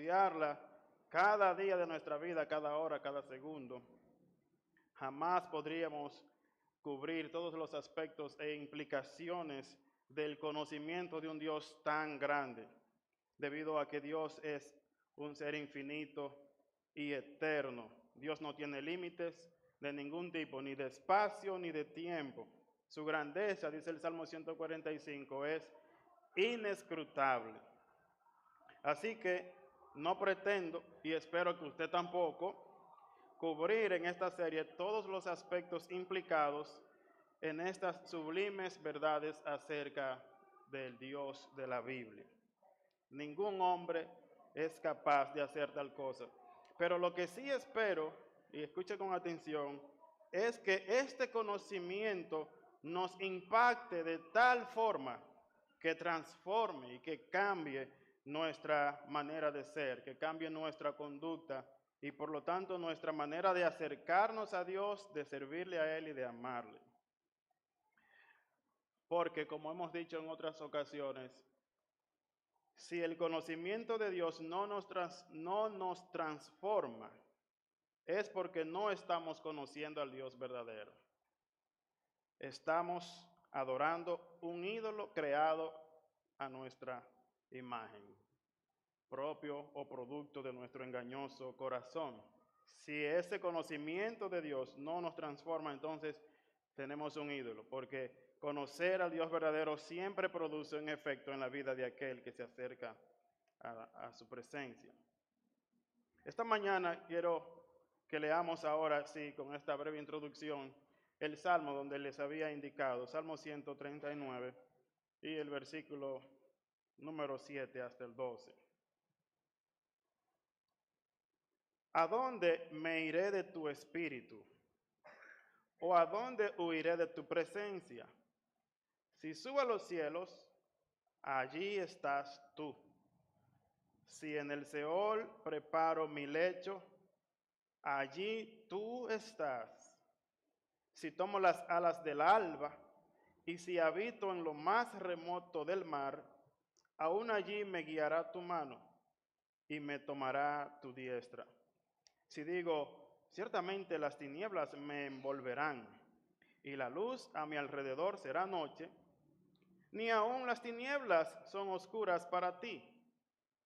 estudiarla cada día de nuestra vida, cada hora, cada segundo, jamás podríamos cubrir todos los aspectos e implicaciones del conocimiento de un Dios tan grande, debido a que Dios es un ser infinito y eterno. Dios no tiene límites de ningún tipo, ni de espacio ni de tiempo. Su grandeza, dice el Salmo 145, es inescrutable. Así que no pretendo, y espero que usted tampoco, cubrir en esta serie todos los aspectos implicados en estas sublimes verdades acerca del Dios de la Biblia. Ningún hombre es capaz de hacer tal cosa. Pero lo que sí espero, y escuche con atención, es que este conocimiento nos impacte de tal forma que transforme y que cambie nuestra manera de ser, que cambie nuestra conducta y por lo tanto nuestra manera de acercarnos a Dios, de servirle a Él y de amarle. Porque como hemos dicho en otras ocasiones, si el conocimiento de Dios no nos transforma, es porque no estamos conociendo al Dios verdadero. Estamos adorando un ídolo creado a nuestra imagen, propio o producto de nuestro engañoso corazón. Si ese conocimiento de Dios no nos transforma, entonces tenemos un ídolo, porque conocer al Dios verdadero siempre produce un efecto en la vida de aquel que se acerca a su presencia. Esta mañana quiero que leamos ahora, sí, con esta breve introducción, el Salmo donde les había indicado, Salmo 139 y el versículo número 7 hasta el 12. ¿A dónde me iré de tu espíritu? ¿O a dónde huiré de tu presencia? Si subo a los cielos, allí estás tú. Si en el Seol preparo mi lecho, allí tú estás. Si tomo las alas del alba, y si habito en lo más remoto del mar, aún allí me guiará tu mano, y me tomará tu diestra. Si digo, ciertamente las tinieblas me envolverán, y la luz a mi alrededor será noche, ni aun las tinieblas son oscuras para ti,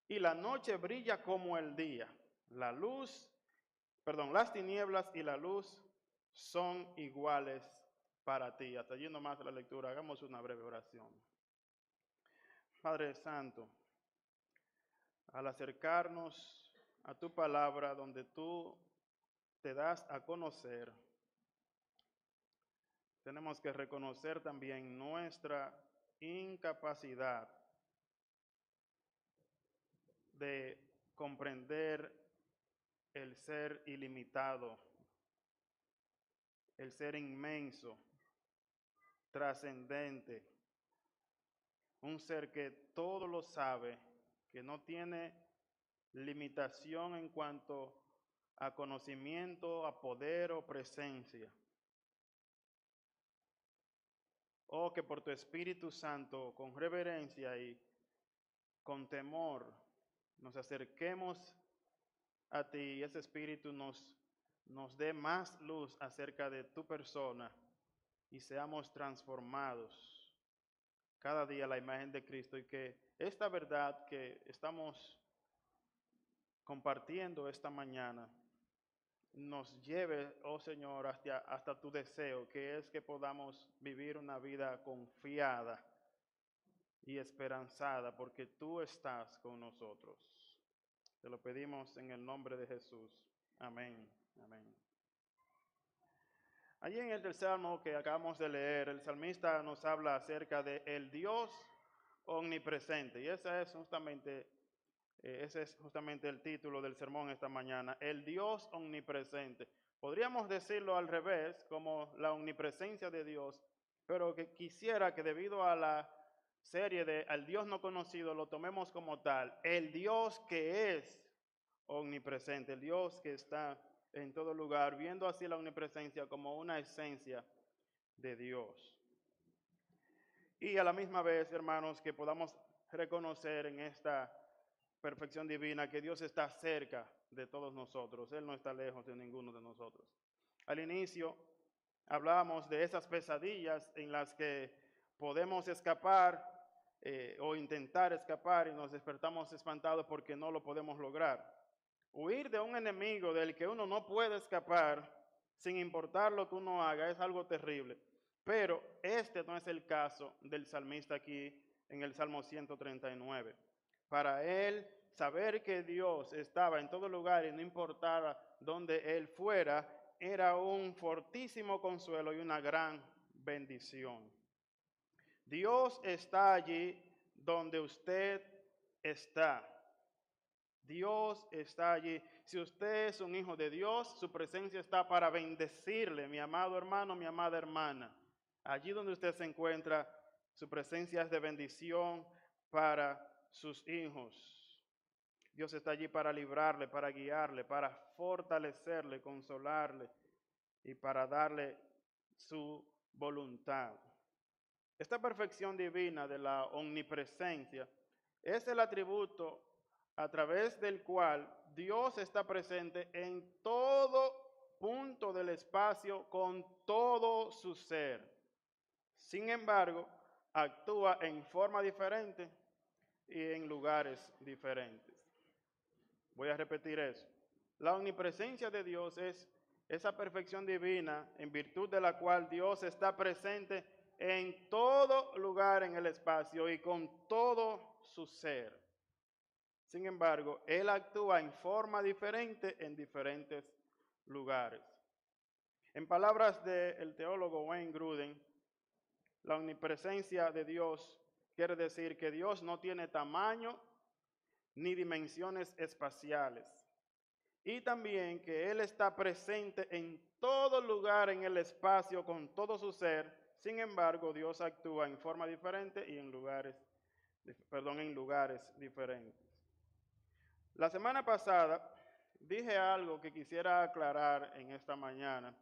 y la noche brilla como el día. Las tinieblas y la luz son iguales para ti. Hasta allí nomás la lectura, hagamos una breve oración. Padre Santo, al acercarnos a tu palabra donde tú te das a conocer, tenemos que reconocer también nuestra incapacidad de comprender el ser ilimitado, el ser inmenso, trascendente, un ser que todo lo sabe, que no tiene limitación en cuanto a conocimiento, a poder o presencia. Oh, que por tu Espíritu Santo, con reverencia y con temor, nos acerquemos a ti y ese Espíritu nos dé más luz acerca de tu persona y seamos transformados cada día a la imagen de Cristo, y que esta verdad que estamos compartiendo esta mañana nos lleve, oh Señor, hasta tu deseo, que es que podamos vivir una vida confiada y esperanzada, porque tú estás con nosotros. Te lo pedimos en el nombre de Jesús. Amén. Amén. Allí en el Salmo que acabamos de leer, el salmista nos habla acerca de el Dios omnipresente, y ese es justamente el título del sermón esta mañana, el Dios omnipresente. Podríamos decirlo al revés, como la omnipresencia de Dios, pero que quisiera que debido a la serie de al Dios no conocido lo tomemos como tal, el Dios que es omnipresente, el Dios que está en todo lugar, viendo así la omnipresencia como una esencia de Dios. Y a la misma vez, hermanos, que podamos reconocer en esta perfección divina, que Dios está cerca de todos nosotros. Él no está lejos de ninguno de nosotros. Al inicio hablábamos de esas pesadillas en las que podemos escapar o intentar escapar y nos despertamos espantados porque no lo podemos lograr. Huir de un enemigo del que uno no puede escapar, sin importar lo que uno haga, es algo terrible. Pero este no es el caso del salmista aquí en el Salmo 139. Para él, saber que Dios estaba en todo lugar y no importaba dónde él fuera, era un fortísimo consuelo y una gran bendición. Dios está allí donde usted está. Dios está allí. Si usted es un hijo de Dios, su presencia está para bendecirle, mi amado hermano, mi amada hermana. Allí donde usted se encuentra, su presencia es de bendición para sus hijos. Dios está allí para librarle, para guiarle, para fortalecerle, consolarle y para darle su voluntad. Esta perfección divina de la omnipresencia es el atributo a través del cual Dios está presente en todo punto del espacio con todo su ser. Sin embargo, actúa en forma diferente y en lugares diferentes. Voy a repetir eso. La omnipresencia de Dios es esa perfección divina en virtud de la cual Dios está presente en todo lugar en el espacio y con todo su ser. Sin embargo, Él actúa en forma diferente en diferentes lugares. En palabras del teólogo Wayne Grudem, la omnipresencia de Dios quiere decir que Dios no tiene tamaño ni dimensiones espaciales. Y también que Él está presente en todo lugar en el espacio con todo su ser. Sin embargo, Dios actúa en forma diferente y en lugares diferentes. La semana pasada dije algo que quisiera aclarar en esta mañana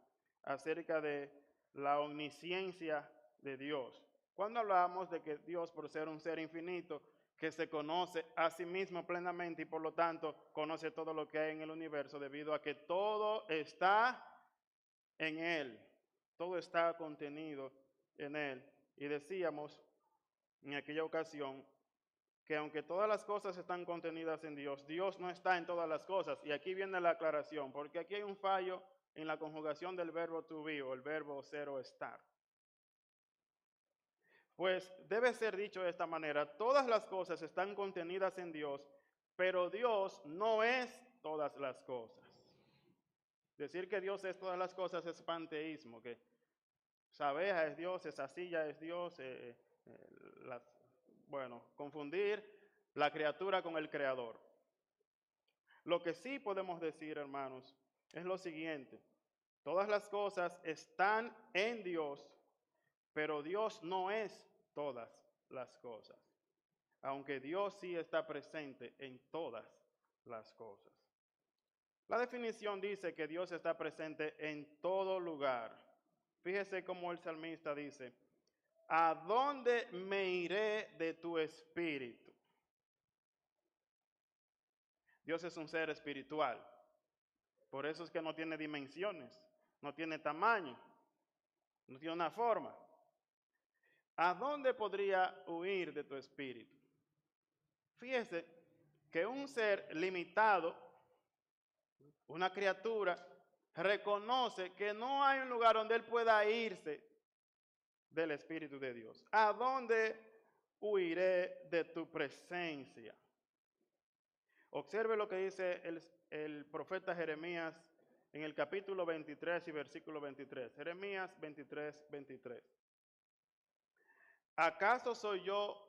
acerca de la omnisciencia de Dios. Cuando hablamos de que Dios, por ser un ser infinito, que se conoce a sí mismo plenamente y por lo tanto conoce todo lo que hay en el universo debido a que todo está en Él, todo está contenido en Él. Y decíamos en aquella ocasión que aunque todas las cosas están contenidas en Dios, Dios no está en todas las cosas. Y aquí viene la aclaración, porque aquí hay un fallo en la conjugación del verbo to be o el verbo ser o estar. Pues debe ser dicho de esta manera, todas las cosas están contenidas en Dios, pero Dios no es todas las cosas. Decir que Dios es todas las cosas es panteísmo, que esa abeja es Dios, esa silla es Dios, confundir la criatura con el creador. Lo que sí podemos decir, hermanos, es lo siguiente: todas las cosas están en Dios, pero Dios no es todas las cosas, aunque Dios sí está presente en todas las cosas. La definición dice que Dios está presente en todo lugar. Fíjese cómo el salmista dice: ¿a dónde me iré de tu espíritu? Dios es un ser espiritual. Por eso es que no tiene dimensiones, no tiene tamaño, no tiene una forma. ¿A dónde podría huir de tu espíritu? Fíjese que un ser limitado, una criatura, reconoce que no hay un lugar donde él pueda irse del Espíritu de Dios. ¿A dónde huiré de tu presencia? Observe lo que dice el profeta Jeremías en el capítulo 23 y versículo 23. Jeremías 23, 23. ¿Acaso soy yo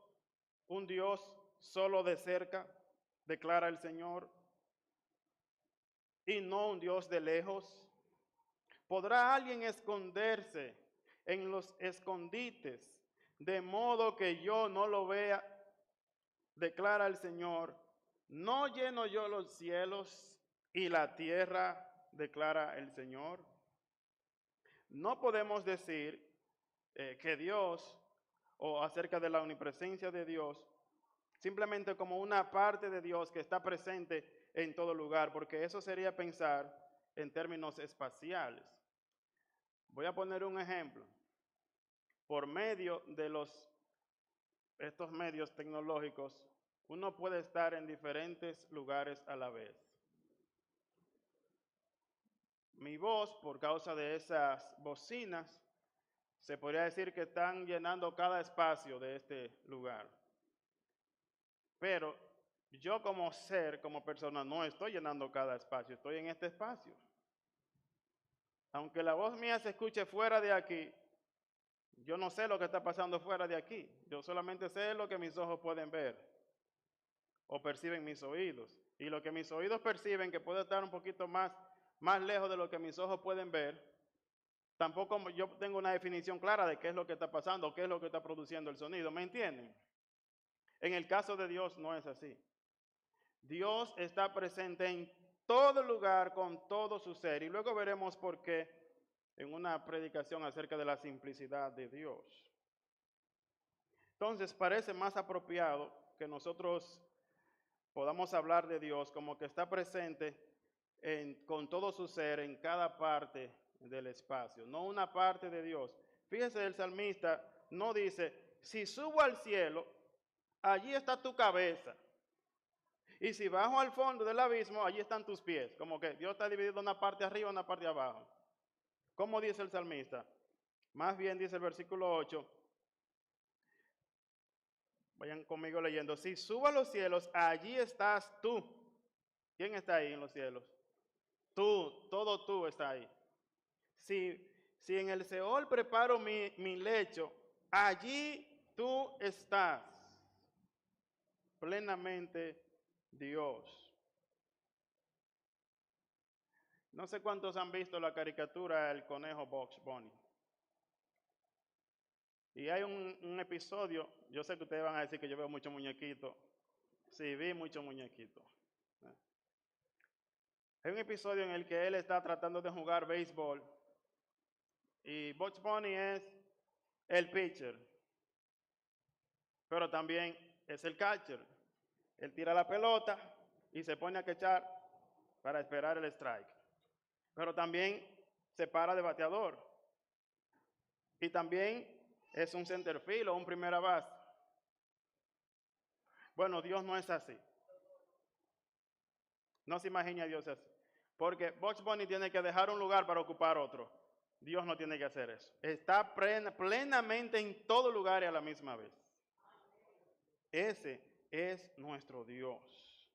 un Dios solo de cerca? Declara el Señor, y no un Dios de lejos. ¿Podrá alguien esconderse en los escondites de modo que yo no lo vea? Declara el Señor. ¿No lleno yo los cielos y la tierra? Declara el Señor. No podemos decir que Dios, o acerca de la omnipresencia de Dios, simplemente como una parte de Dios que está presente en todo lugar, porque eso sería pensar en términos espaciales. Voy a poner un ejemplo. Por medio de estos medios tecnológicos, uno puede estar en diferentes lugares a la vez. Mi voz, por causa de esas bocinas, se podría decir que están llenando cada espacio de este lugar. Pero yo como ser, como persona, no estoy llenando cada espacio, estoy en este espacio. Aunque la voz mía se escuche fuera de aquí, yo no sé lo que está pasando fuera de aquí. Yo solamente sé lo que mis ojos pueden ver o perciben mis oídos. Y lo que mis oídos perciben, que puede estar un poquito más lejos de lo que mis ojos pueden ver, tampoco yo tengo una definición clara de qué es lo que está pasando o qué es lo que está produciendo el sonido. ¿Me entienden? En el caso de Dios no es así. Dios está presente en todo lugar con todo su ser. Y luego veremos por qué en una predicación acerca de la simplicidad de Dios. Entonces parece más apropiado que nosotros podamos hablar de Dios como que está presente con todo su ser en cada parte del espacio, no una parte de Dios. Fíjese, el salmista no dice, si subo al cielo, allí está tu cabeza. Y si bajo al fondo del abismo, allí están tus pies. Como que Dios está dividido una parte arriba y una parte abajo. ¿Cómo dice el salmista? Más bien dice el versículo 8. Vayan conmigo leyendo. Si subo a los cielos, allí estás tú. ¿Quién está ahí en los cielos? Tú, todo tú está ahí. Si en el Seol preparo mi lecho, allí tú estás. Plenamente Dios. No sé cuántos han visto la caricatura El Conejo Bugs Bunny. Y hay un episodio, yo sé que ustedes van a decir que yo veo muchos muñequitos. Sí, vi muchos muñequitos. Hay un episodio en el que él está tratando de jugar béisbol y Bugs Bunny es el pitcher, pero también es el catcher. Él tira la pelota y se pone a quechar para esperar el strike. Pero también se para de bateador. Y también es un centerfield o un primera base. Bueno, Dios no es así. No se imagina a Dios así. Porque Bugs Bunny tiene que dejar un lugar para ocupar otro. Dios no tiene que hacer eso. Está plenamente en todo lugar y a la misma vez. Ese es nuestro Dios.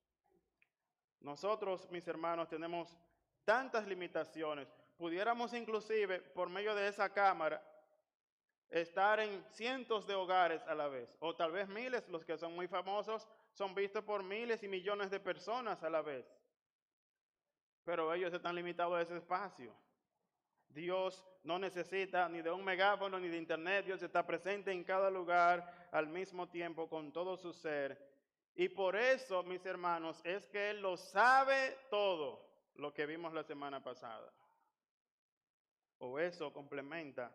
Nosotros, mis hermanos, tenemos tantas limitaciones. Pudiéramos inclusive, por medio de esa cámara, estar en cientos de hogares a la vez, o tal vez miles. Los que son muy famosos son vistos por miles y millones de personas a la vez. Pero ellos están limitados a ese espacio. Dios no necesita ni de un megáfono ni de internet. Dios está presente en cada lugar al mismo tiempo con todo su ser. Y por eso, mis hermanos, es que Él lo sabe todo, lo que vimos la semana pasada. O eso complementa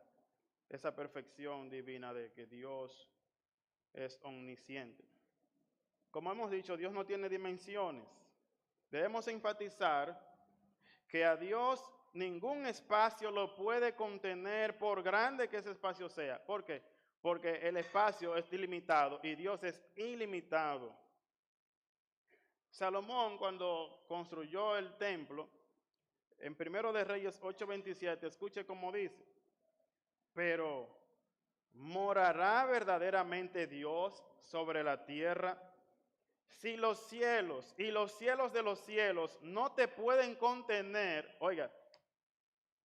esa perfección divina de que Dios es omnisciente. Como hemos dicho, Dios no tiene dimensiones. Debemos enfatizar que a Dios ningún espacio lo puede contener por grande que ese espacio sea. ¿Por qué? Porque el espacio es ilimitado y Dios es ilimitado. Salomón, cuando construyó el templo, en 1 de Reyes 8:27, escuche cómo dice, pero ¿morará verdaderamente Dios sobre la tierra? Si los cielos y los cielos de los cielos no te pueden contener, oiga,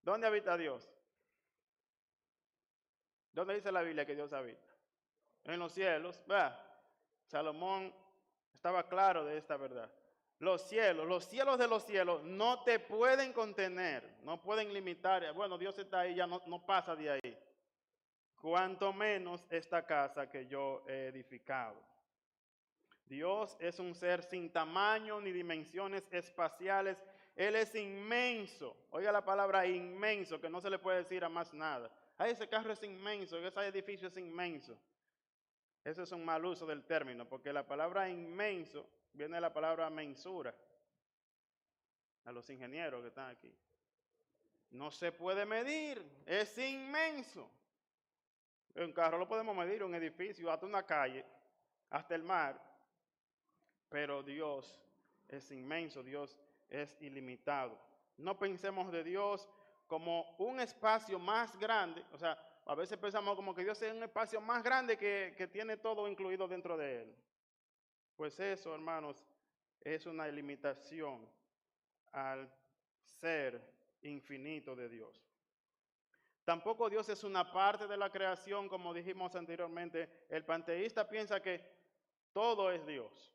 ¿dónde habita Dios? ¿Dónde dice la Biblia que Dios habita? En los cielos. Salomón estaba claro de esta verdad. Los cielos de los cielos no te pueden contener, no pueden limitar. Bueno, Dios está ahí, ya no pasa de ahí. Cuanto menos esta casa que yo he edificado. Dios es un ser sin tamaño ni dimensiones espaciales. Él es inmenso. Oiga la palabra inmenso, que no se le puede decir a más nada. Ese carro es inmenso, ese edificio es inmenso. Eso es un mal uso del término, porque la palabra inmenso viene de la palabra mensura. A los ingenieros que están aquí. No se puede medir, es inmenso. Un carro lo podemos medir, un edificio, hasta una calle, hasta el mar. Pero Dios es inmenso, Dios es ilimitado. No pensemos de Dios como un espacio más grande, o sea, a veces pensamos como que Dios es un espacio más grande que tiene todo incluido dentro de él. Pues eso, hermanos, es una limitación al ser infinito de Dios. Tampoco Dios es una parte de la creación, como dijimos anteriormente. El panteísta piensa que todo es Dios.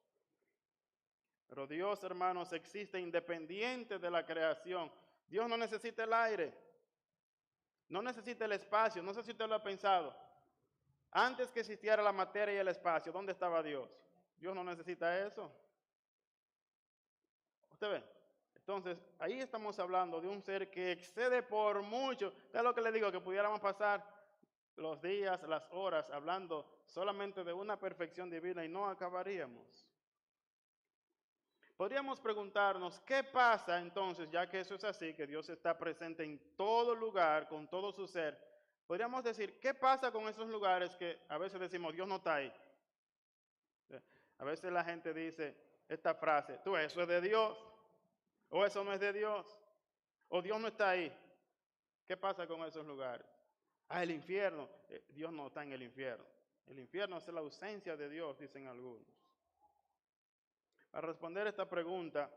Pero Dios, hermanos, existe independiente de la creación. Dios no necesita el aire, no necesita el espacio, no sé si usted lo ha pensado. Antes que existiera la materia y el espacio, ¿dónde estaba Dios? Dios no necesita eso. ¿Usted ve? Entonces, ahí estamos hablando de un ser que excede por mucho. Es lo que le digo, que pudiéramos pasar los días, las horas, hablando solamente de una perfección divina y no acabaríamos. Podríamos preguntarnos, ¿qué pasa entonces, ya que eso es así, que Dios está presente en todo lugar, con todo su ser? Podríamos decir, ¿qué pasa con esos lugares que a veces decimos, Dios no está ahí? A veces la gente dice esta frase, tú, eso es de Dios, o eso no es de Dios, o Dios no está ahí. ¿Qué pasa con esos lugares? Ah, el infierno. Dios no está en el infierno. El infierno es la ausencia de Dios, dicen algunos. Para responder esta pregunta,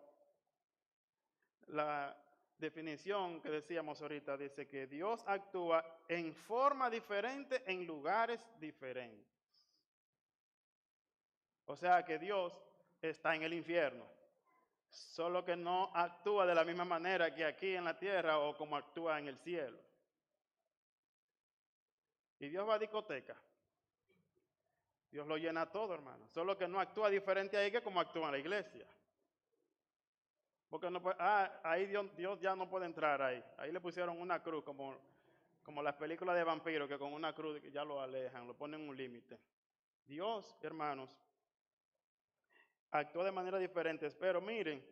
la definición que decíamos ahorita dice que Dios actúa en forma diferente en lugares diferentes. O sea que Dios está en el infierno, solo que no actúa de la misma manera que aquí en la tierra o como actúa en el cielo. Y Dios va a discoteca. Dios lo llena todo, hermano. Solo que no actúa diferente ahí que como actúa en la iglesia. Porque no puede, ahí Dios ya no puede entrar ahí. Ahí le pusieron una cruz, como las películas de vampiros, que con una cruz ya lo alejan, lo ponen un límite. Dios, hermanos, actúa de manera diferente. Pero miren,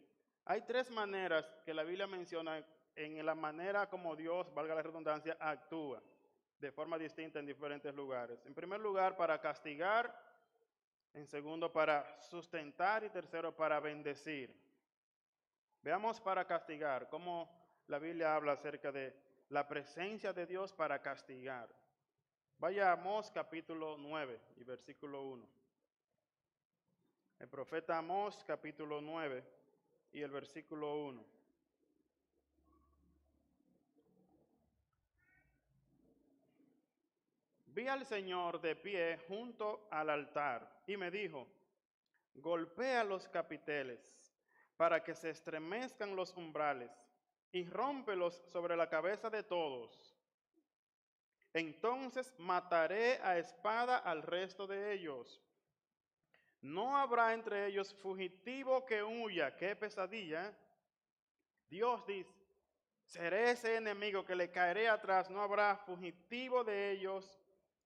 hay tres maneras que la Biblia menciona en la manera como Dios, valga la redundancia, actúa de forma distinta en diferentes lugares. En primer lugar, para castigar. En segundo, para sustentar. Y tercero, para bendecir. Veamos para castigar, cómo la Biblia habla acerca de la presencia de Dios para castigar. Vaya a Amós capítulo 9 y versículo 1. El profeta Amós capítulo 9 y el versículo 1. Vi al Señor de pie junto al altar y me dijo, golpea los capiteles para que se estremezcan los umbrales y rómpelos sobre la cabeza de todos. Entonces mataré a espada al resto de ellos. No habrá entre ellos fugitivo que huya. ¡Qué pesadilla! Dios dice, seré ese enemigo que le caeré atrás. No habrá fugitivo de ellos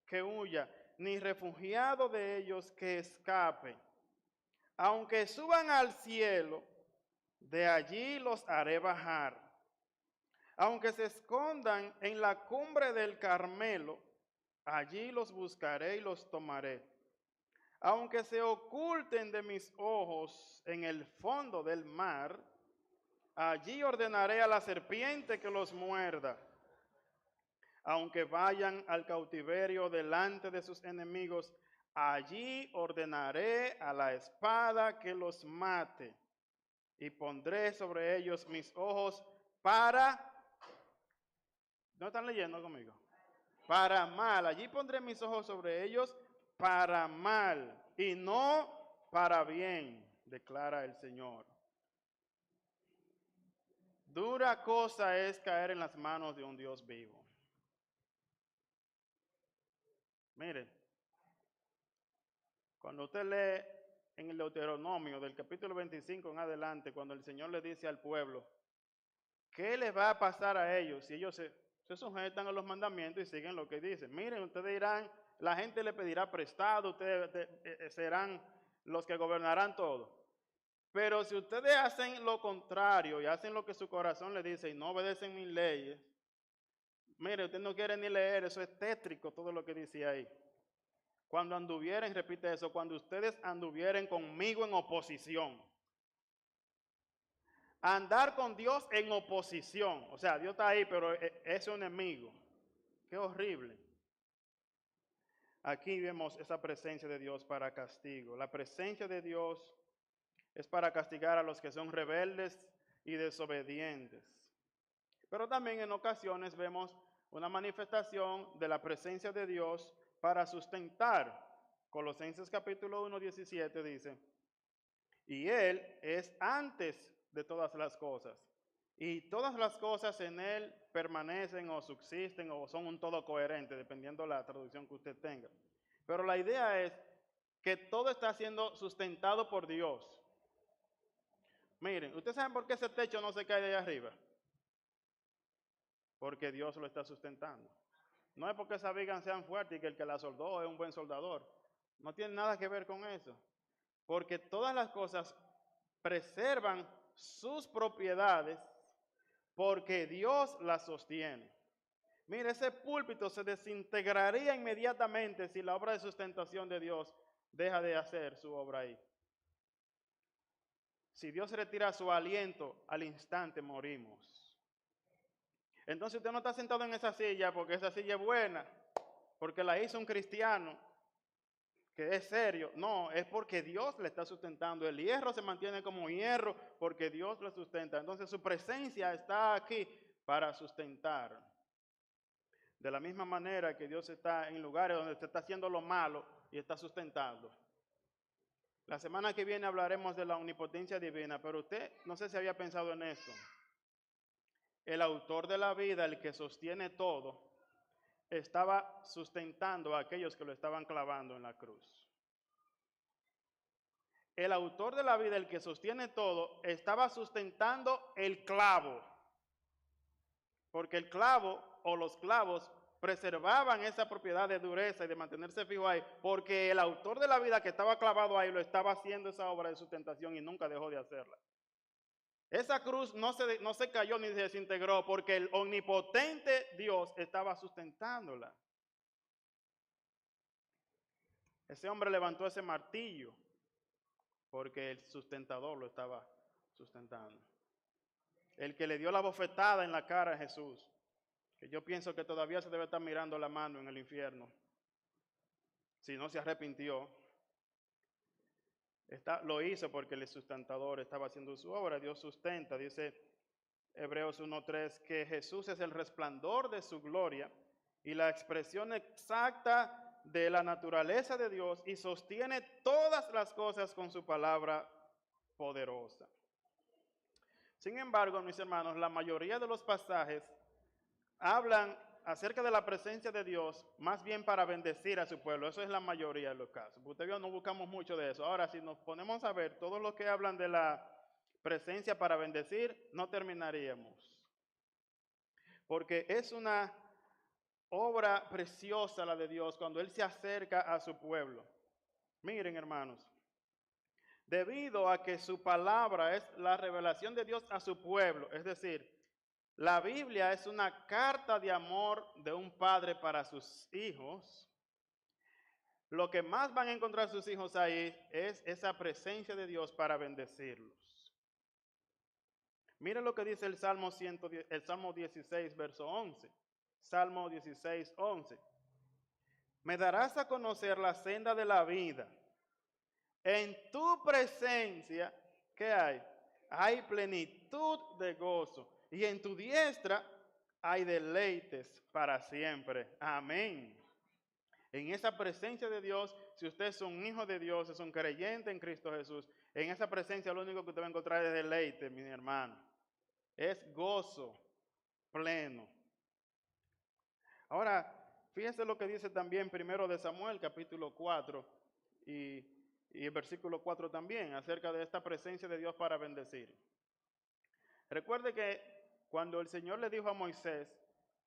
que huya, ni refugiado de ellos que escape. Aunque suban al cielo, de allí los haré bajar. Aunque se escondan en la cumbre del Carmelo, allí los buscaré y los tomaré. Aunque se oculten de mis ojos en el fondo del mar, allí ordenaré a la serpiente que los muerda. Aunque vayan al cautiverio delante de sus enemigos, allí ordenaré a la espada que los mate. Y pondré sobre ellos mis ojos para... ¿No están leyendo conmigo? Para mal. Allí pondré mis ojos sobre ellos para mal y no para bien, declara el Señor. Dura cosa es caer en las manos de un Dios vivo. Mire, cuando usted lee en el Deuteronomio del capítulo 25 en adelante, cuando el Señor le dice al pueblo, ¿qué les va a pasar a ellos si ellos se sujetan a los mandamientos y siguen lo que dicen? Miren, ustedes dirán, la gente le pedirá prestado, ustedes serán los que gobernarán todo. Pero si ustedes hacen lo contrario y hacen lo que su corazón les dice y no obedecen mis leyes, mire, usted no quiere ni leer, eso es tétrico todo lo que dice ahí. Cuando anduvieren, repite eso, cuando ustedes anduvieren conmigo en oposición. Andar con Dios en oposición. O sea, Dios está ahí, pero es un enemigo. Qué horrible. Aquí vemos esa presencia de Dios para castigo. La presencia de Dios es para castigar a los que son rebeldes y desobedientes. Pero también en ocasiones vemos una manifestación de la presencia de Dios para sustentar. Colosenses capítulo 1, 17 dice, y Él es antes de todas las cosas, y todas las cosas en Él permanecen o subsisten o son un todo coherente, dependiendo de la traducción que usted tenga. Pero la idea es que todo está siendo sustentado por Dios. Miren, ¿ustedes saben por qué ese techo no se cae de allá arriba? Porque Dios lo está sustentando. No es porque esas vigas sean fuertes y que el que la soldó es un buen soldador. No tiene nada que ver con eso. Porque todas las cosas preservan sus propiedades porque Dios las sostiene. Mire, ese púlpito se desintegraría inmediatamente si la obra de sustentación de Dios deja de hacer su obra ahí. Si Dios retira su aliento, al instante morimos. Entonces usted no está sentado en esa silla porque esa silla es buena, porque la hizo un cristiano que es serio. No, es porque Dios le está sustentando. El hierro se mantiene como hierro porque Dios lo sustenta. Entonces su presencia está aquí para sustentar. De la misma manera que Dios está en lugares donde se está haciendo lo malo y está sustentando. La semana que viene hablaremos de la omnipotencia divina, pero usted no sé si había pensado en esto. El autor de la vida, el que sostiene todo, estaba sustentando a aquellos que lo estaban clavando en la cruz. El autor de la vida, el que sostiene todo, estaba sustentando el clavo. Porque el clavo o los clavos preservaban esa propiedad de dureza y de mantenerse fijo ahí, porque el autor de la vida que estaba clavado ahí lo estaba haciendo esa obra de sustentación y nunca dejó de hacerla. Esa cruz no se cayó ni se desintegró porque el omnipotente Dios estaba sustentándola. Ese hombre levantó ese martillo porque el sustentador lo estaba sustentando. El que le dio la bofetada en la cara a Jesús, que yo pienso que todavía se debe estar mirando la mano en el infierno, si no se arrepintió, lo hizo porque el sustentador estaba haciendo su obra. Dios sustenta, dice Hebreos 1:3, que Jesús es el resplandor de su gloria y la expresión exacta de la naturaleza de Dios y sostiene todas las cosas con su palabra poderosa. Sin embargo, mis hermanos, la mayoría de los pasajes hablan acerca de la presencia de Dios más bien para bendecir a su pueblo. Eso es la mayoría de los casos. Usted vio, no buscamos mucho de eso. Ahora, si nos ponemos a ver todos los que hablan de la presencia para bendecir, no terminaríamos. Porque es una obra preciosa la de Dios cuando Él se acerca a su pueblo. Miren, hermanos, debido a que su palabra es la revelación de Dios a su pueblo, es decir, la Biblia es una carta de amor de un padre para sus hijos. Lo que más van a encontrar sus hijos ahí es esa presencia de Dios para bendecirlos. Miren lo que dice el Salmo 16, verso 11. Salmo 16, 11. Me darás a conocer la senda de la vida. En tu presencia, ¿qué hay? Hay plenitud de gozo. Y en tu diestra hay deleites para siempre. Amén. En esa presencia de Dios, si usted es un hijo de Dios, es un creyente en Cristo Jesús, en esa presencia lo único que usted va a encontrar es deleite, mi hermano. Es gozo pleno. Ahora, fíjese lo que dice también primero de Samuel, capítulo 4, y el versículo 4 también, acerca de esta presencia de Dios para bendecir. Recuerde que cuando el Señor le dijo a Moisés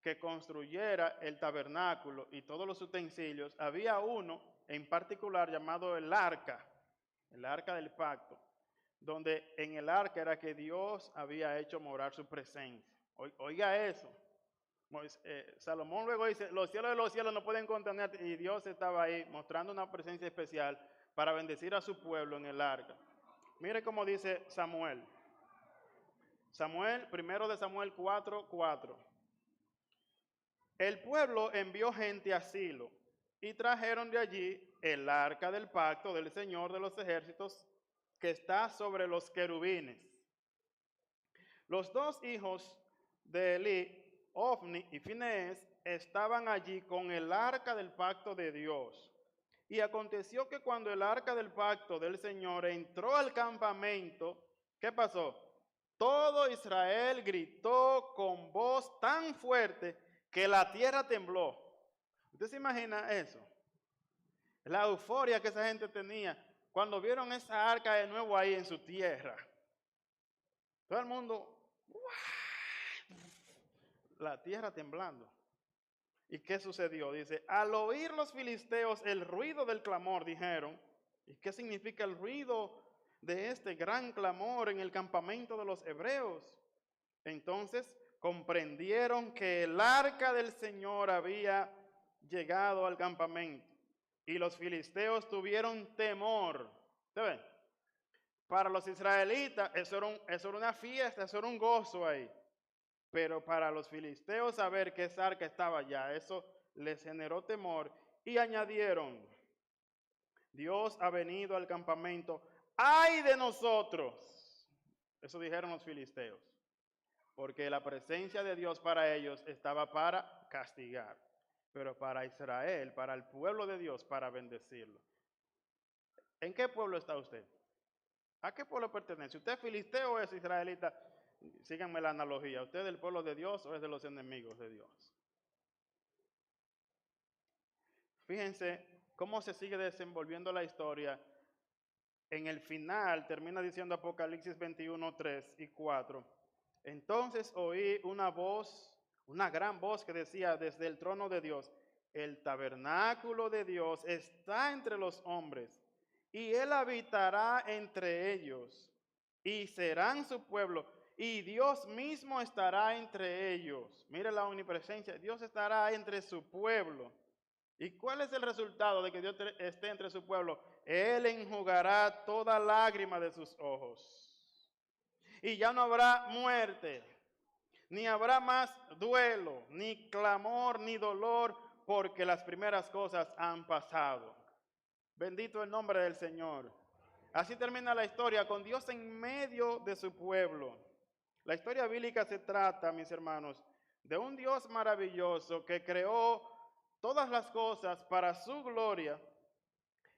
que construyera el tabernáculo y todos los utensilios, había uno en particular llamado el arca del pacto, donde en el arca era que Dios había hecho morar su presencia. Oiga eso. Salomón luego dice, los cielos de los cielos no pueden contener, y Dios estaba ahí mostrando una presencia especial para bendecir a su pueblo en el arca. Mire cómo dice Samuel. Primero de Samuel 4:4. El pueblo envió gente a Silo y trajeron de allí el arca del pacto del Señor de los ejércitos que está sobre los querubines. Los dos hijos de Elí, Ofni y Finees, estaban allí con el arca del pacto de Dios. Y aconteció que cuando el arca del pacto del Señor entró al campamento, ¿qué pasó? Todo Israel gritó con voz tan fuerte que la tierra tembló. ¿Usted se imagina eso? La euforia que esa gente tenía cuando vieron esa arca de nuevo ahí en su tierra. Todo el mundo, la tierra temblando. ¿Y qué sucedió? Dice, al oír los filisteos el ruido del clamor, dijeron, ¿y qué significa el ruido de este gran clamor en el campamento de los hebreos? Entonces comprendieron que el arca del Señor había llegado al campamento y los filisteos tuvieron temor. ¿Usted ve? Para los israelitas eso era una fiesta, eso era un gozo ahí. Pero para los filisteos saber que esa arca estaba allá, eso les generó temor y añadieron, Dios ha venido al campamento, ¡ay de nosotros! Eso dijeron los filisteos, porque la presencia de Dios para ellos estaba para castigar, pero para Israel, para el pueblo de Dios, para bendecirlo. ¿En qué pueblo está usted? ¿A qué pueblo pertenece? ¿Usted es filisteo o es israelita? Síganme la analogía. ¿Usted es del pueblo de Dios o es de los enemigos de Dios? Fíjense cómo se sigue desenvolviendo la historia. En el final termina diciendo Apocalipsis 21, 3 y 4. Entonces oí una voz, una gran voz que decía desde el trono de Dios, el tabernáculo de Dios está entre los hombres y Él habitará entre ellos y serán su pueblo y Dios mismo estará entre ellos. Mire la omnipresencia, Dios estará entre su pueblo. ¿Y cuál es el resultado de que Dios esté entre su pueblo? Él enjugará toda lágrima de sus ojos. Y ya no habrá muerte, ni habrá más duelo, ni clamor, ni dolor, porque las primeras cosas han pasado. Bendito el nombre del Señor. Así termina la historia, con Dios en medio de su pueblo. La historia bíblica se trata, mis hermanos, de un Dios maravilloso que creó todas las cosas para su gloria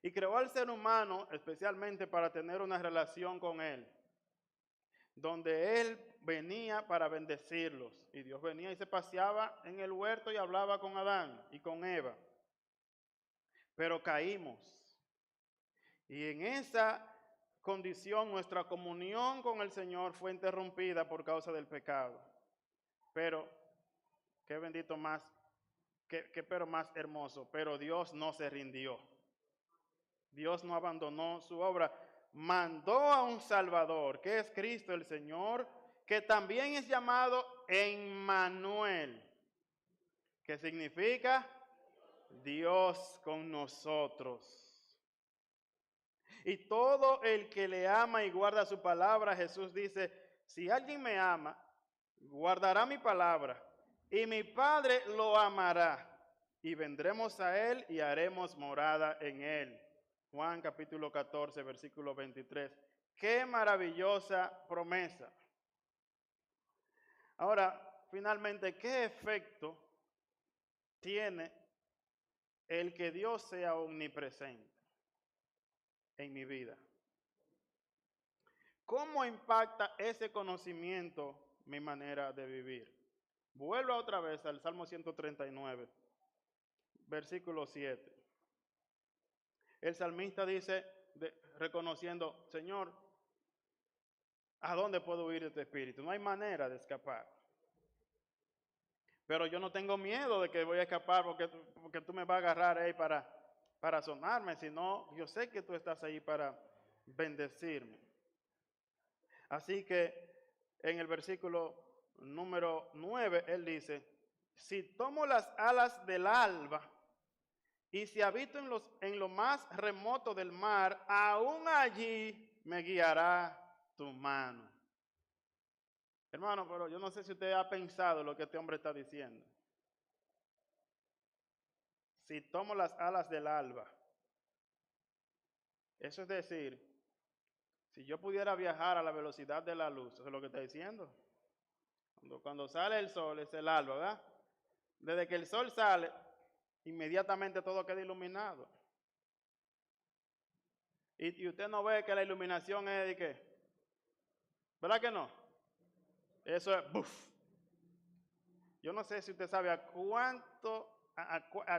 y creó al ser humano especialmente para tener una relación con Él, donde Él venía para bendecirlos. Y Dios venía y se paseaba en el huerto y hablaba con Adán y con Eva. Pero caímos. Y en esa condición nuestra comunión con el Señor fue interrumpida por causa del pecado. Pero, qué bendito más, qué pero más hermoso, pero Dios no se rindió. Dios no abandonó su obra. Mandó a un Salvador, que es Cristo el Señor, que también es llamado Emmanuel, que significa Dios con nosotros. Y todo el que le ama y guarda su palabra, Jesús dice, si alguien me ama, guardará mi palabra, y mi Padre lo amará, y vendremos a él y haremos morada en él. Juan capítulo 14, versículo 23. ¡Qué maravillosa promesa! Ahora, finalmente, ¿qué efecto tiene el que Dios sea omnipresente en mi vida? ¿Cómo impacta ese conocimiento mi manera de vivir? Vuelvo otra vez al Salmo 139, versículo 7. El salmista dice, reconociendo, Señor, ¿a dónde puedo huir de tu espíritu? No hay manera de escapar. Pero yo no tengo miedo de que voy a escapar porque tú me vas a agarrar ahí para sonarme, sino yo sé que tú estás ahí para bendecirme. Así que en el versículo número 9, él dice, si tomo las alas del alba y si habito en lo más remoto del mar, aún allí me guiará tu mano. Hermano, pero yo no sé si usted ha pensado lo que este hombre está diciendo. Si tomo las alas del alba, eso es decir, si yo pudiera viajar a la velocidad de la luz, eso es lo que está diciendo. Cuando sale el sol es el alba, ¿verdad? Desde que el sol sale, inmediatamente todo queda iluminado. Y usted no ve que la iluminación es de qué, ¿verdad que no? Eso es ¡buf! Yo no sé si usted sabe a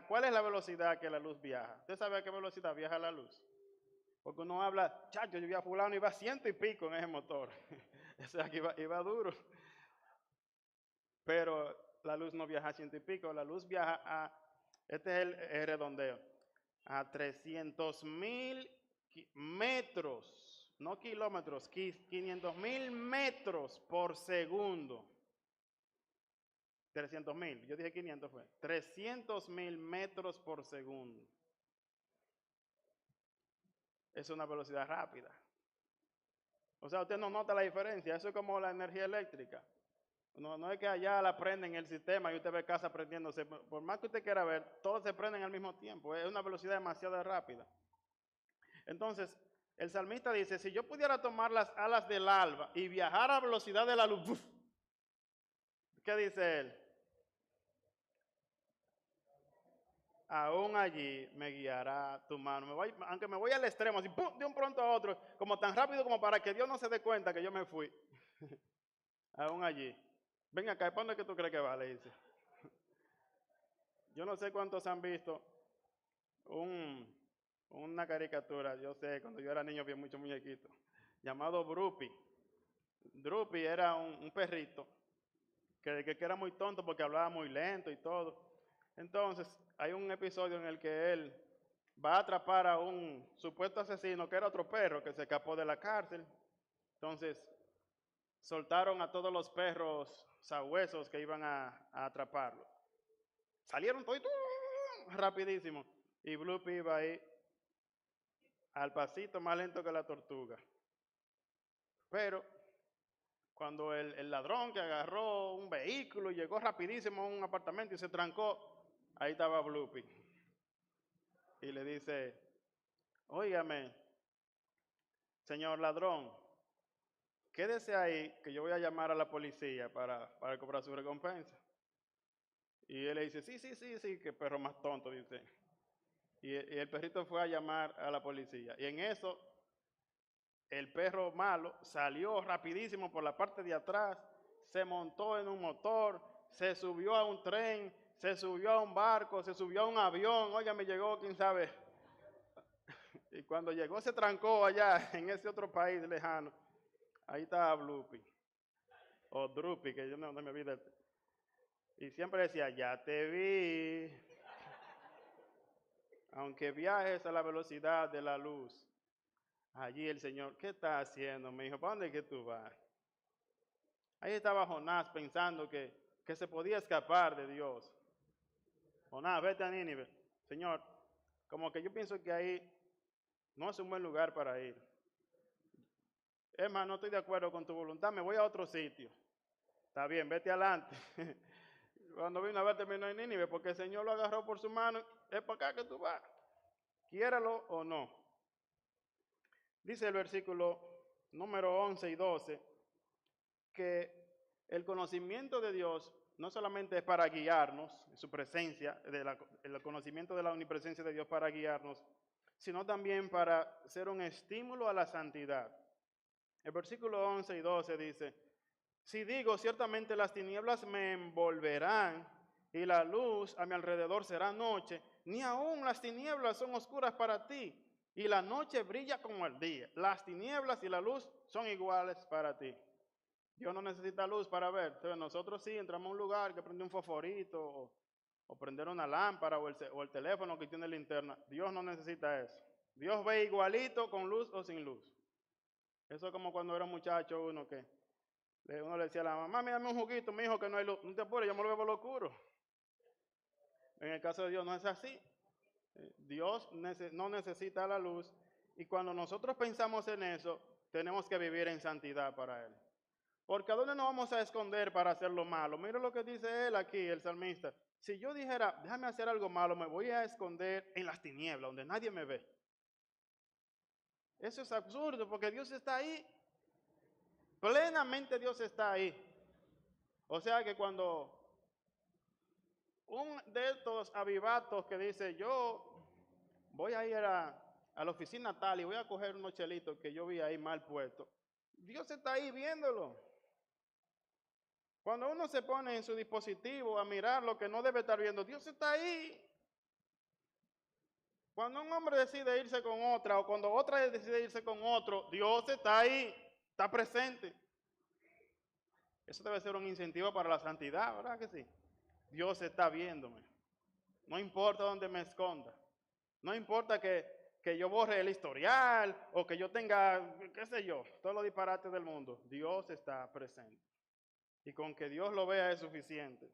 cuál es la velocidad que la luz viaja. ¿Usted sabe a qué velocidad viaja la luz? Porque uno habla, chacho, yo vi a fulano y iba a 100 y pico en ese motor. O sea, que iba duro. Pero la luz no viaja a 100 y pico, la luz viaja este es el redondeo, a 300,000 metros, no kilómetros, 500,000 metros por segundo. 300,000, yo dije 500 fue, 300,000 metros por segundo. Es una velocidad rápida. O sea, usted no nota la diferencia, eso es como la energía eléctrica. No es que allá la prenden el sistema y usted ve casa prendiéndose. Por más que usted quiera ver, todos se prenden al mismo tiempo. Es una velocidad demasiado rápida. Entonces, el salmista dice, si yo pudiera tomar las alas del alba y viajar a velocidad de la luz, ¡uf! ¿Qué dice él? Aún allí me guiará tu mano. Aunque me voy al extremo, así, ¡pum!, de un pronto a otro, como tan rápido como para que Dios no se dé cuenta que yo me fui. Aún allí. Venga acá, ¿para dónde que tú crees que va? Le dice. Yo no sé cuántos han visto una caricatura, yo sé, cuando yo era niño vi muchos muñequitos, llamado Drupi. Drupi era un perrito que era muy tonto porque hablaba muy lento y todo. Entonces, hay un episodio en el que él va a atrapar a un supuesto asesino que era otro perro que se escapó de la cárcel. Entonces, soltaron a todos los perros sabuesos que iban a atraparlo. Salieron todos rapidísimo. Y Bluepy iba ahí al pasito más lento que la tortuga. Pero cuando el ladrón que agarró un vehículo y llegó rapidísimo a un apartamento y se trancó, ahí estaba Bluepy. Y le dice, óigame, señor ladrón, quédese ahí que yo voy a llamar a la policía para cobrar su recompensa. Y él le dice, sí, que perro más tonto, dice. Y el perrito fue a llamar a la policía. Y en eso, el perro malo salió rapidísimo por la parte de atrás, se montó en un motor, se subió a un tren, se subió a un barco, se subió a un avión. Oiga, me llegó, quién sabe. Y cuando llegó se trancó allá en ese otro país lejano. Ahí estaba Bluepy. O Drupi, que yo no me olvidé. Y siempre decía, ya te vi. Aunque viajes a la velocidad de la luz, allí el Señor, ¿qué estás haciendo? Me dijo, ¿para dónde es que tú vas? Ahí estaba Jonás pensando que se podía escapar de Dios. Jonás, vete a Nínive. Señor, como que yo pienso que ahí no es un buen lugar para ir. Es más, no estoy de acuerdo con tu voluntad, me voy a otro sitio. Está bien, vete adelante. Cuando vino a ver terminó en Nínive, porque el Señor lo agarró por su mano, es para acá que tú vas, quiéralo o no. Dice el versículo número 11 y 12, que el conocimiento de Dios no solamente es para guiarnos, en su presencia, el conocimiento de la omnipresencia de Dios para guiarnos, sino también para ser un estímulo a la santidad. El versículo 11 y 12 dice, si digo, ciertamente las tinieblas me envolverán y la luz a mi alrededor será noche, ni aún las tinieblas son oscuras para ti y la noche brilla como el día. Las tinieblas y la luz son iguales para ti. Dios no necesita luz para ver. Entonces nosotros sí entramos a un lugar que prende un fosforito o prender una lámpara o el teléfono que tiene linterna. Dios no necesita eso. Dios ve igualito con luz o sin luz. Eso es como cuando era muchacho uno que uno le decía a la mamá, mami, dame un juguito, mi hijo, que no hay luz. No te apures, yo me lo bebo lo oscuro. En el caso de Dios no es así. Dios no necesita la luz y cuando nosotros pensamos en eso, tenemos que vivir en santidad para Él. Porque ¿a dónde nos vamos a esconder para hacer lo malo? Mira lo que dice él aquí, el salmista. Si yo dijera, déjame hacer algo malo, me voy a esconder en las tinieblas, donde nadie me ve. Eso es absurdo, porque Dios está ahí. Plenamente Dios está ahí. O sea que cuando un de estos avivatos que dice, yo voy a ir a la oficina tal y voy a coger unos chelitos que yo vi ahí mal puestos, Dios está ahí viéndolo. Cuando uno se pone en su dispositivo a mirar lo que no debe estar viendo, Dios está ahí. Cuando un hombre decide irse con otra o cuando otra decide irse con otro, Dios está ahí, está presente. Eso debe ser un incentivo para la santidad, ¿verdad que sí? Dios está viéndome. No importa dónde me esconda. No importa que yo borre el historial o que yo tenga, qué sé yo, todos los disparates del mundo. Dios está presente. Y con que Dios lo vea es suficiente.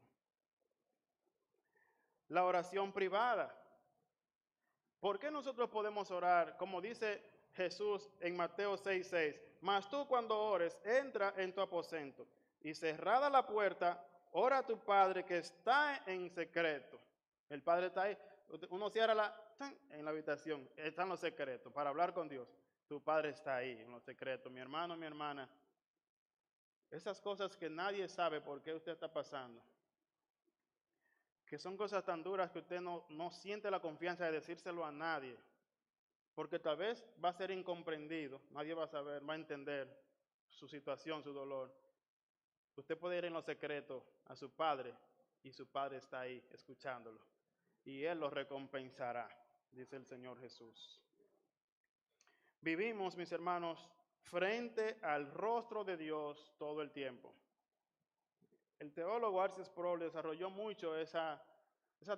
La oración privada. ¿Por qué nosotros podemos orar? Como dice Jesús en Mateo 6:6, mas tú cuando ores, entra en tu aposento y cerrada la puerta, ora a tu Padre que está en secreto. El Padre está ahí. Uno cierra en la habitación, están los secretos para hablar con Dios. Tu Padre está ahí en los secretos. Mi hermano, mi hermana, esas cosas que nadie sabe por qué usted está pasando, que son cosas tan duras que usted no siente la confianza de decírselo a nadie, porque tal vez va a ser incomprendido, nadie va a saber, va a entender su situación, su dolor. Usted puede ir en lo secreto a su Padre y su Padre está ahí escuchándolo y Él lo recompensará, dice el Señor Jesús. Vivimos, mis hermanos, frente al rostro de Dios todo el tiempo. El teólogo Arce Sproul desarrolló mucho esa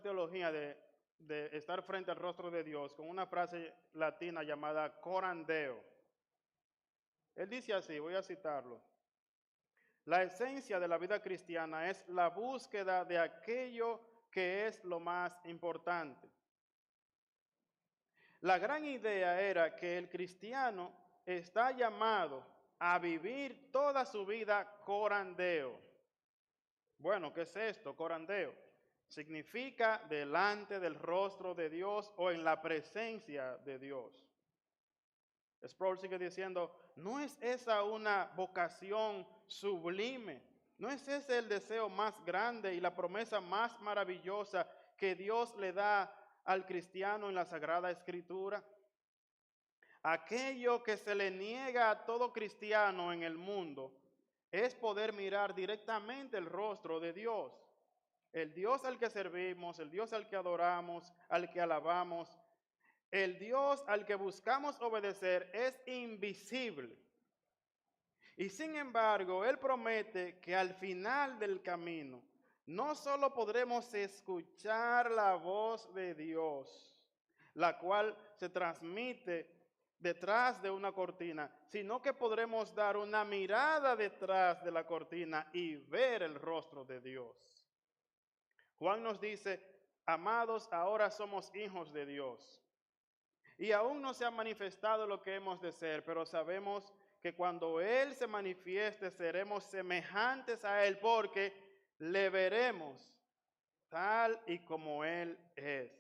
teología de estar frente al rostro de Dios con una frase latina llamada coram Deo. Él dice así, voy a citarlo. La esencia de la vida cristiana es la búsqueda de aquello que es lo más importante. La gran idea era que el cristiano está llamado a vivir toda su vida coram Deo. Bueno, ¿qué es esto? Coram Deo. Significa delante del rostro de Dios o en la presencia de Dios. Sproul sigue diciendo, ¿no es esa una vocación sublime? ¿No es ese el deseo más grande y la promesa más maravillosa que Dios le da al cristiano en la Sagrada Escritura? Aquello que se le niega a todo cristiano en el mundo es poder mirar directamente el rostro de Dios. El Dios al que servimos, el Dios al que adoramos, al que alabamos, el Dios al que buscamos obedecer es invisible. Y sin embargo, Él promete que al final del camino no solo podremos escuchar la voz de Dios, la cual se transmite detrás de una cortina, sino que podremos dar una mirada detrás de la cortina y ver el rostro de Dios. Juan nos dice, amados, ahora somos hijos de Dios. Y aún no se ha manifestado lo que hemos de ser, pero sabemos que cuando Él se manifieste seremos semejantes a Él porque le veremos tal y como Él es.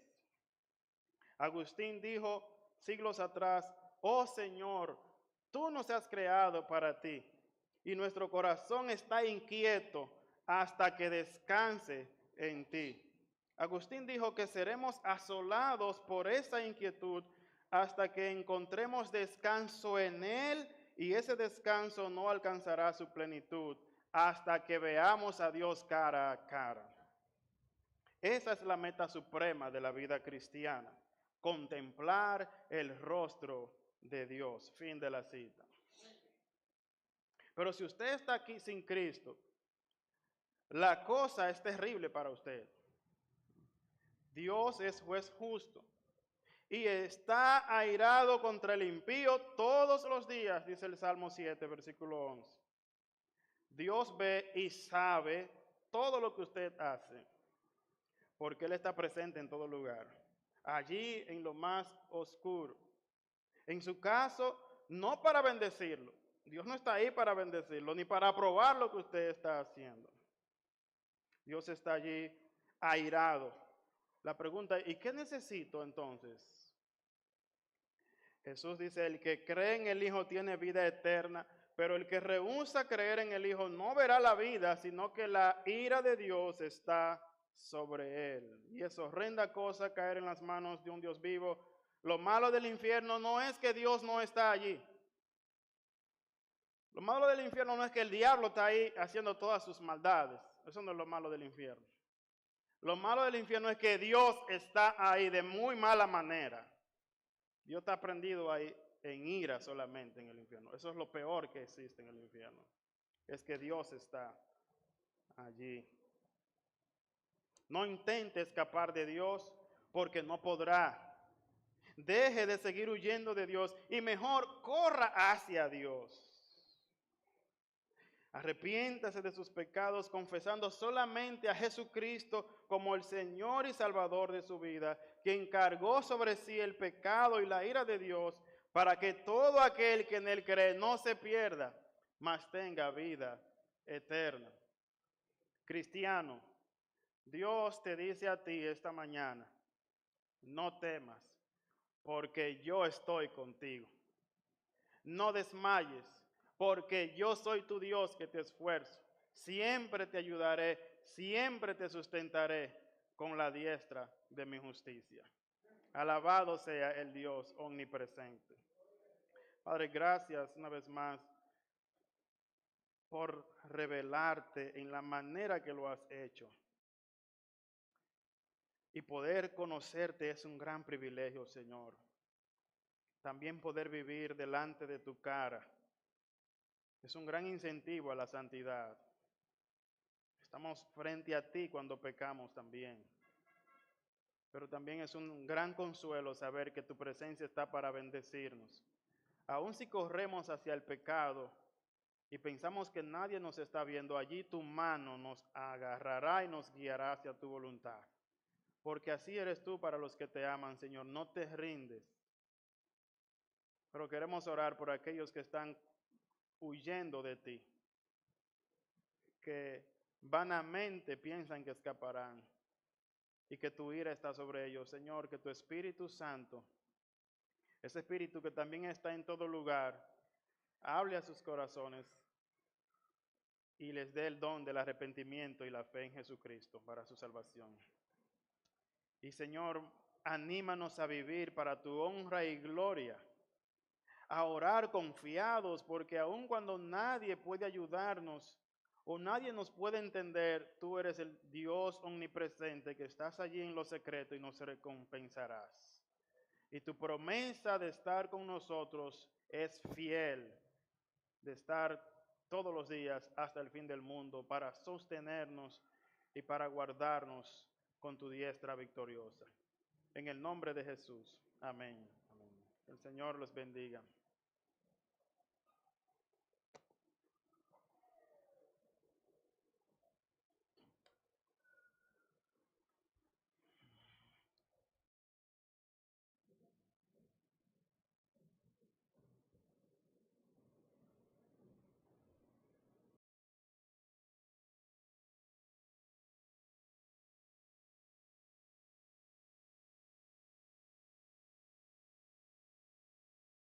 Agustín dijo siglos atrás, oh Señor, tú nos has creado para ti y nuestro corazón está inquieto hasta que descanse en ti. Agustín dijo que seremos asolados por esa inquietud hasta que encontremos descanso en Él y ese descanso no alcanzará su plenitud hasta que veamos a Dios cara a cara. Esa es la meta suprema de la vida cristiana, contemplar el rostro de Dios. Fin de la cita. Pero si usted está aquí sin Cristo, la cosa es terrible para usted. Dios es juez justo y está airado contra el impío todos los días, dice el Salmo 7, versículo 11. Dios ve y sabe todo lo que usted hace, porque Él está presente en todo lugar, allí en lo más oscuro. En su caso, no para bendecirlo. Dios no está ahí para bendecirlo, ni para aprobar lo que usted está haciendo. Dios está allí airado. La pregunta es, ¿y qué necesito entonces? Jesús dice, el que cree en el Hijo tiene vida eterna, pero el que rehúsa creer en el Hijo no verá la vida, sino que la ira de Dios está sobre él. Y es horrenda cosa caer en las manos de un Dios vivo. Lo malo del infierno no es que Dios no está allí. Lo malo del infierno no es que el diablo está ahí haciendo todas sus maldades. Eso no es lo malo del infierno. Lo malo del infierno es que Dios está ahí de muy mala manera. Dios está prendido ahí en ira solamente en el infierno. Eso es lo peor que existe en el infierno. Es que Dios está allí. No intente escapar de Dios porque no podrá. Deje de seguir huyendo de Dios y mejor corra hacia Dios. Arrepiéntase de sus pecados confesando solamente a Jesucristo como el Señor y Salvador de su vida, quien cargó sobre sí el pecado y la ira de Dios para que todo aquel que en él cree no se pierda, mas tenga vida eterna. Cristiano, Dios te dice a ti esta mañana, no temas, porque yo estoy contigo. No desmayes, porque yo soy tu Dios que te esfuerzo. Siempre te ayudaré, siempre te sustentaré con la diestra de mi justicia. Alabado sea el Dios omnipresente. Padre, gracias una vez más por revelarte en la manera que lo has hecho. Y poder conocerte es un gran privilegio, Señor. También poder vivir delante de tu cara es un gran incentivo a la santidad. Estamos frente a ti cuando pecamos también. Pero también es un gran consuelo saber que tu presencia está para bendecirnos. Aun si corremos hacia el pecado y pensamos que nadie nos está viendo, allí tu mano nos agarrará y nos guiará hacia tu voluntad. Porque así eres tú para los que te aman, Señor. No te rindes. Pero queremos orar por aquellos que están huyendo de ti, que vanamente piensan que escaparán y que tu ira está sobre ellos. Señor, que tu Espíritu Santo, ese Espíritu que también está en todo lugar, hable a sus corazones y les dé el don del arrepentimiento y la fe en Jesucristo para su salvación. Y Señor, anímanos a vivir para tu honra y gloria, a orar confiados, porque aun cuando nadie puede ayudarnos o nadie nos puede entender, tú eres el Dios omnipresente que estás allí en lo secreto y nos recompensarás. Y tu promesa de estar con nosotros es fiel, de estar todos los días hasta el fin del mundo para sostenernos y para guardarnos con tu diestra victoriosa. En el nombre de Jesús. Amén. Amén. El Señor los bendiga.